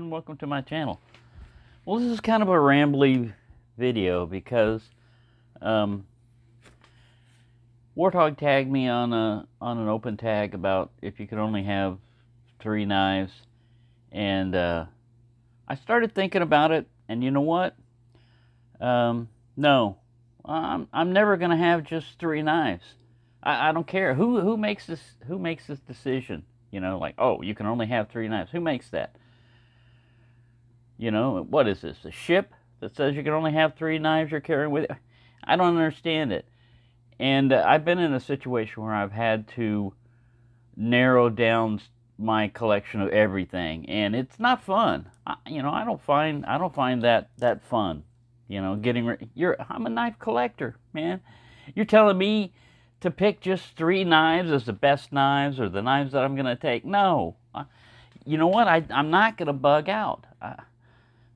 everyone, welcome to my channel. Well, this is kind of a rambly video because Warthog tagged me on an open tag about if you could only have 3 knives, and I started thinking about it, and you know what? No, I'm never gonna have just 3 knives. I don't care who makes this decision. You know, like, oh, you can only have 3 knives. Who makes that? You know, what is this? A ship that says you can only have 3 knives you're carrying with you? I don't understand it. And I've been in a situation where I've had to narrow down my collection of everything, and it's not fun. I don't find that fun. You know, I'm a knife collector, man. You're telling me to pick just 3 knives as the best knives or the knives that I'm going to take? No. You know what? I'm not going to bug out.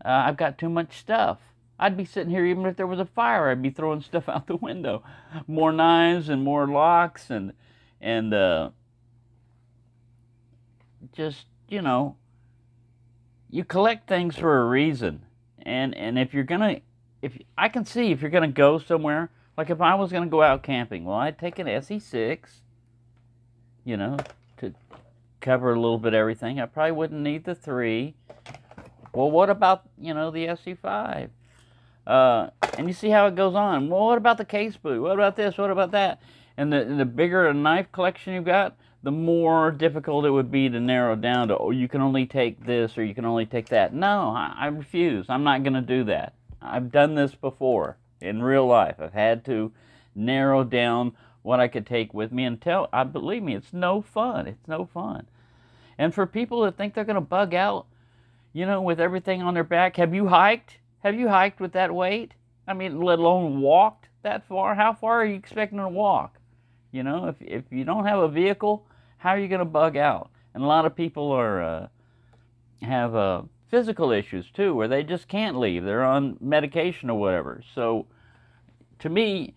I've got too much stuff. I'd be sitting here even if there was a fire. I'd be throwing stuff out the window. More knives and more locks and just, you know, you collect things for a reason. And if you're going to, I can see if you're going to go somewhere, like if I was going to go out camping, well, I'd take an SE6, you know, to cover a little bit of everything. I probably wouldn't need the 3. Well, what about, you know, the SE5? And you see how it goes on. Well, what about the case boot? What about this? What about that? And the bigger a knife collection you've got, the more difficult it would be to narrow down to, oh, you can only take this or you can only take that. No, I refuse. I'm not going to do that. I've done this before. In real life, I've had to narrow down what I could take with me, and believe me, it's no fun. It's no fun. And for people that think they're going to bug out, you know, with everything on their back, have you hiked? Have you hiked with that weight? I mean, let alone walked that far? How far are you expecting to walk? You know, if you don't have a vehicle, how are you going to bug out? And a lot of people have physical issues too, where they just can't leave. They're on medication or whatever. So, to me,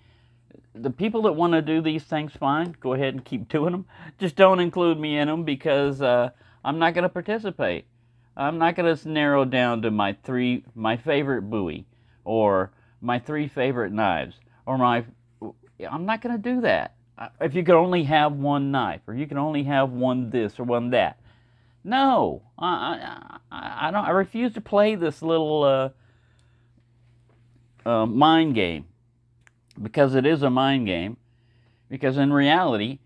the people that want to do these things, fine, go ahead and keep doing them. Just don't include me in them, because I'm not going to participate. I'm not going to narrow down to my favorite Bowie, or my 3 favorite knives, or I'm not going to do that. If you could only have 1 knife, or you can only have 1 this or 1 that. No, I don't. I refuse to play this little mind game. Because it is a mind game. Because in reality,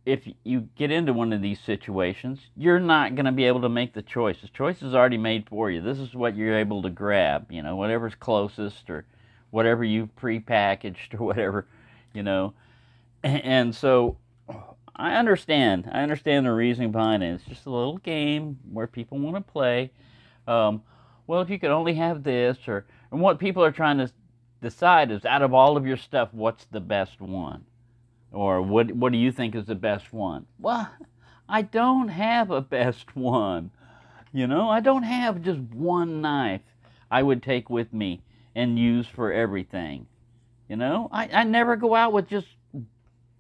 if you get into one of these situations, you're not going to be able to make the choice. The choice is already made for you. This is what you're able to grab, you know, whatever's closest, or whatever you've pre-packaged, or whatever, you know. And so I understand the reasoning behind it. It's just a little game where people want to play. Well, if you could only have this, and what people are trying to decide is, out of all of your stuff, what's the best one? Or what do you think is the best one? Well, I don't have a best one. You know, I don't have just 1 knife I would take with me and use for everything. You know, I never go out with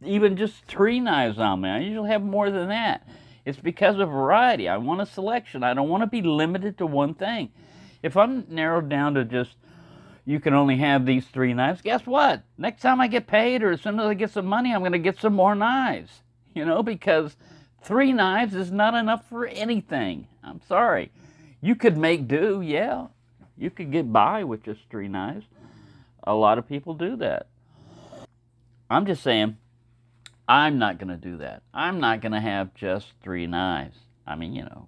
even just 3 knives on me. I usually have more than that. It's because of variety. I want a selection. I don't want to be limited to one thing. If I'm narrowed down to just, you can only have these 3 knives, guess what? Next time I get paid, or as soon as I get some money, I'm going to get some more knives. You know, because 3 knives is not enough for anything. I'm sorry. You could make do, yeah. You could get by with just 3 knives. A lot of people do that. I'm just saying, I'm not going to do that. I'm not going to have just 3 knives. I mean, you know,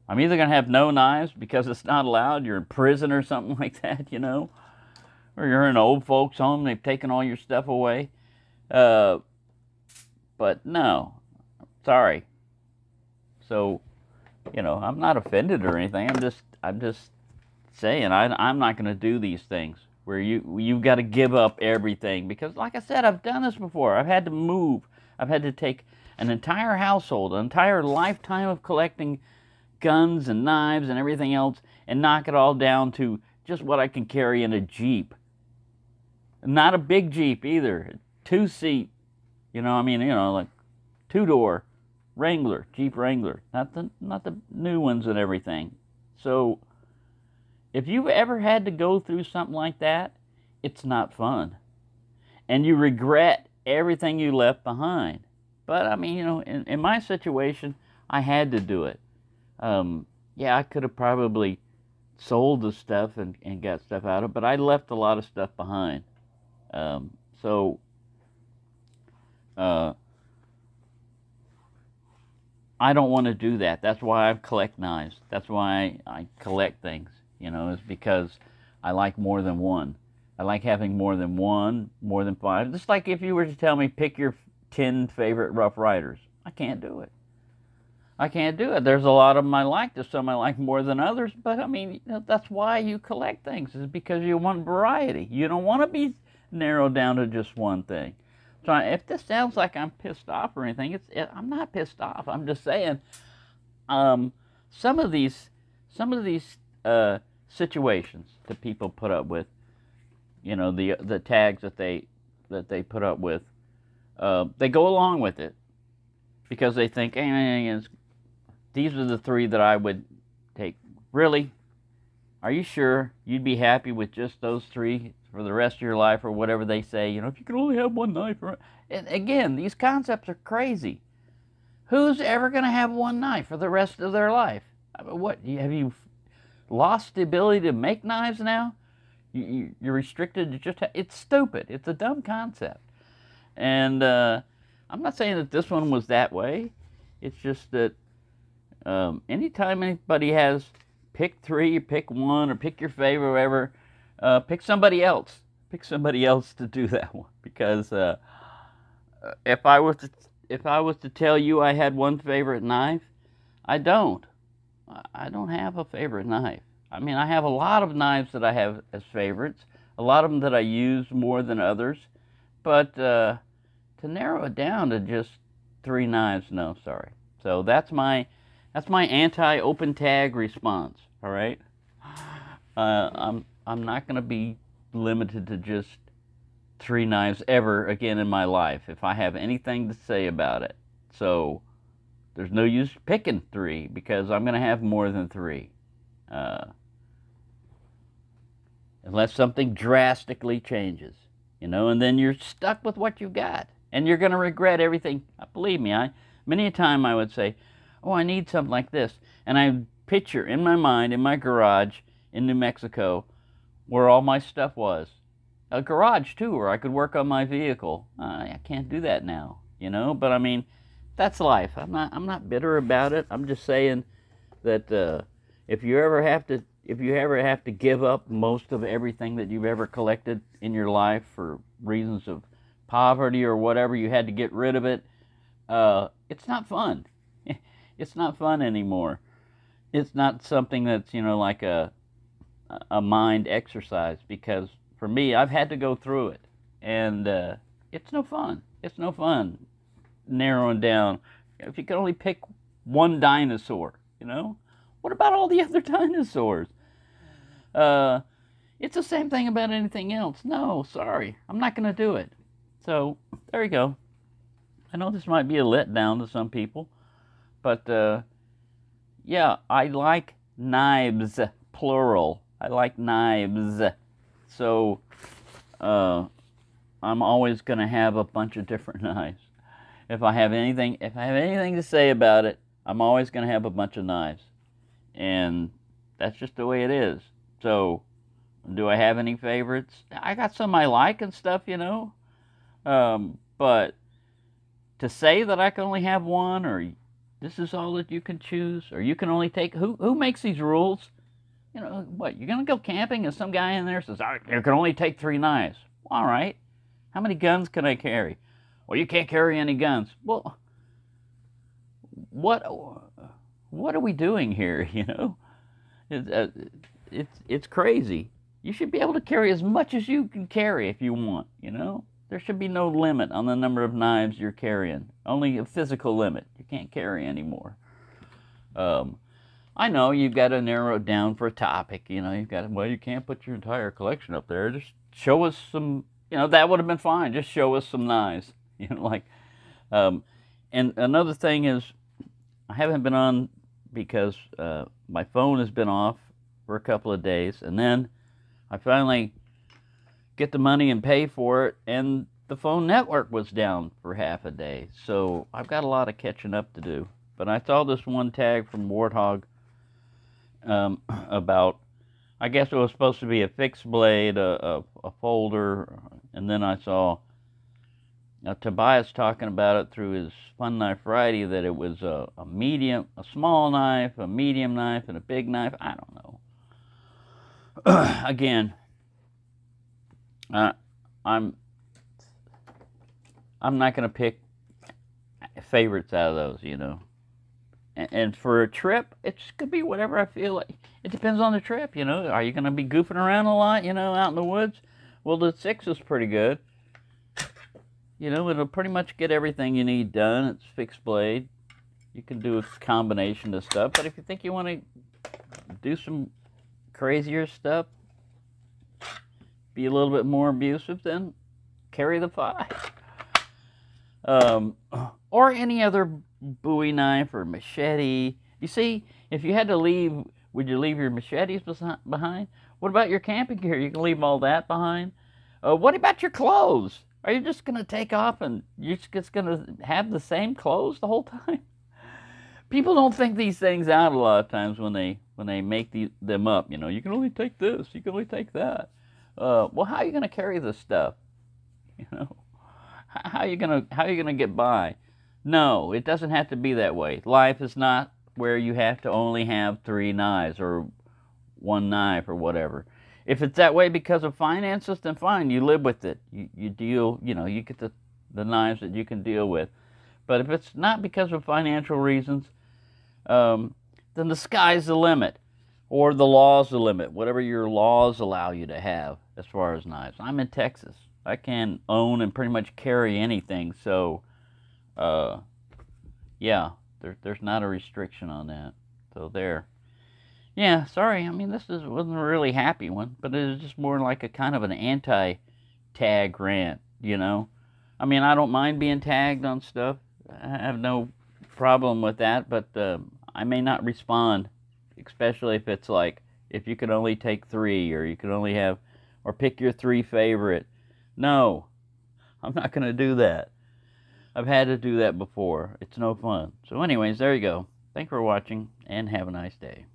I'm either going to have no knives because it's not allowed, you're in prison or something like that, you know, or you're in an old folks' home, they've taken all your stuff away. But no, sorry. So, you know, I'm not offended or anything. I'm just saying I'm not going to do these things where you've got to give up everything, because, like I said, I've done this before. I've had to move. I've had to take an entire household, an entire lifetime of collecting guns and knives and everything else, and knock it all down to just what I can carry in a Jeep. Not a big Jeep either. 2-seat, you know, I mean, you know, like 2-door Wrangler, Jeep Wrangler. Not the new ones and everything. So if you've ever had to go through something like that, it's not fun. And you regret everything you left behind. But I mean, in my situation, I had to do it. Yeah, I could have probably sold the stuff and got stuff out of it, but I left a lot of stuff behind. So I don't want to do that. That's why I collect knives. That's why I collect things, is because I like more than one. I like having more than one, more than five. Just like if you were to tell me, pick your 10 favorite Rough Riders. I can't do it. I can't do it. There's a lot of them I like. There's some I like more than others. But, I mean, that's why you collect things, is because you want variety. You don't want to be narrowed down to just one thing. So if this sounds like I'm pissed off or anything, I'm not pissed off. I'm just saying some of these situations that people put up with, the tags that they put up with, they go along with it because they think, hey, these are the 3 that I would take. Really? Are you sure you'd be happy with just those 3 for the rest of your life, or whatever they say? If you could only have one knife. And again, these concepts are crazy. Who's ever going to have one knife for the rest of their life? I mean, what, have you lost the ability to make knives now? You're restricted to just it's stupid. It's a dumb concept. And I'm not saying that this one was that way. It's just that anytime anybody has pick 3, pick 1, or pick your favorite, or whatever, pick somebody else. Pick somebody else to do that one. Because if I was to tell you I had one favorite knife, I don't. I don't have a favorite knife. I mean, I have a lot of knives that I have as favorites, a lot of them that I use more than others, but to narrow it down to just 3 knives, no, sorry. So that's my anti-open tag response. All right, I'm not going to be limited to just 3 knives ever again in my life if I have anything to say about it. So there's no use picking 3 because I'm going to have more than 3. Unless something drastically changes, and then you're stuck with what you got, and you're going to regret everything. Believe me, many a time I would say, oh, I need something like this, and I picture in my mind, in my garage in New Mexico, where all my stuff was. A garage, too, where I could work on my vehicle. I can't do that now, but I mean, that's life. I'm not bitter about it. I'm just saying that if you ever have to give up most of everything that you've ever collected in your life for reasons of poverty or whatever, you had to get rid of it, it's not fun. It's not fun anymore. It's not something that's, like a mind exercise, because for me, I've had to go through it, and it's no fun. It's no fun narrowing down. If you could only pick one dinosaur, what about all the other dinosaurs? It's the same thing about anything else. No, sorry, I'm not going to do it. So there you go. I know this might be a letdown to some people, but yeah, I like knives, plural. I like knives. So I'm always going to have a bunch of different knives. If I have anything to say about it, I'm always going to have a bunch of knives. And that's just the way it is. So, do I have any favorites? I got some I like and stuff, but to say that I can only have one, or this is all that you can choose, or you can only take, who makes these rules? What, you're going to go camping and some guy in there says, you can only take 3 knives. All right. How many guns can I carry? Well, you can't carry any guns. Well, what are we doing here, It's crazy. You should be able to carry as much as you can carry if you want, There should be no limit on the number of knives you're carrying. Only a physical limit. You can't carry anymore. I know you've got to narrow it down for a topic. You've got to, well, you can't put your entire collection up there. Just show us some, that would have been fine. Just show us some knives. And another thing is, I haven't been on because my phone has been off for a couple of days, and then I finally get the money and pay for it, and the phone network was down for half a day. So I've got a lot of catching up to do. But I saw this one tag from Warthog about, I guess it was supposed to be a fixed blade, a folder, and then I saw Tobias talking about it through his Fun Knife Friday, that it was a medium, a small knife, a medium knife, and a big knife. I don't know. Again, I'm not going to pick favorites out of those, you know. And for a trip, it could be whatever I feel like. It depends on the trip, you know. Are you going to be goofing around a lot, you know, out in the woods? Well, the 6 is pretty good. You know, it'll pretty much get everything you need done. It's fixed blade. You can do a combination of stuff. But if you think you want to do some crazier stuff, be a little bit more abusive, then carry the 5. Or any other Bowie knife or machete. You see, if you had to leave, would you leave your machetes behind? What about your camping gear? You can leave all that behind. What about your clothes? Are you just going to take off and you're just going to have the same clothes the whole time? People don't think these things out a lot of times when they make them up. You know, you can only take this, you can only take that. Well, how are you going to carry this stuff? You know, how are you gonna get by? No, it doesn't have to be that way. Life is not where you have to only have 3 knives or 1 knife or whatever. If it's that way because of finances, then fine, you live with it. You deal, you know, you get the knives that you can deal with. But if it's not because of financial reasons, then the sky's the limit, or the law's the limit, whatever your laws allow you to have as far as knives. I'm in Texas. I can own and pretty much carry anything, so yeah, there's not a restriction on that. So there. Yeah, sorry. I mean, wasn't a really happy one, but it was just more like a kind of an anti-tag rant, you know. I mean, I don't mind being tagged on stuff. I have no problem with that, but I may not respond, especially if it's like, if you could only take 3, or you could only have, or pick your 3 favorite. No, I'm not going to do that. I've had to do that before. It's no fun. So anyways, there you go. Thanks for watching, and have a nice day.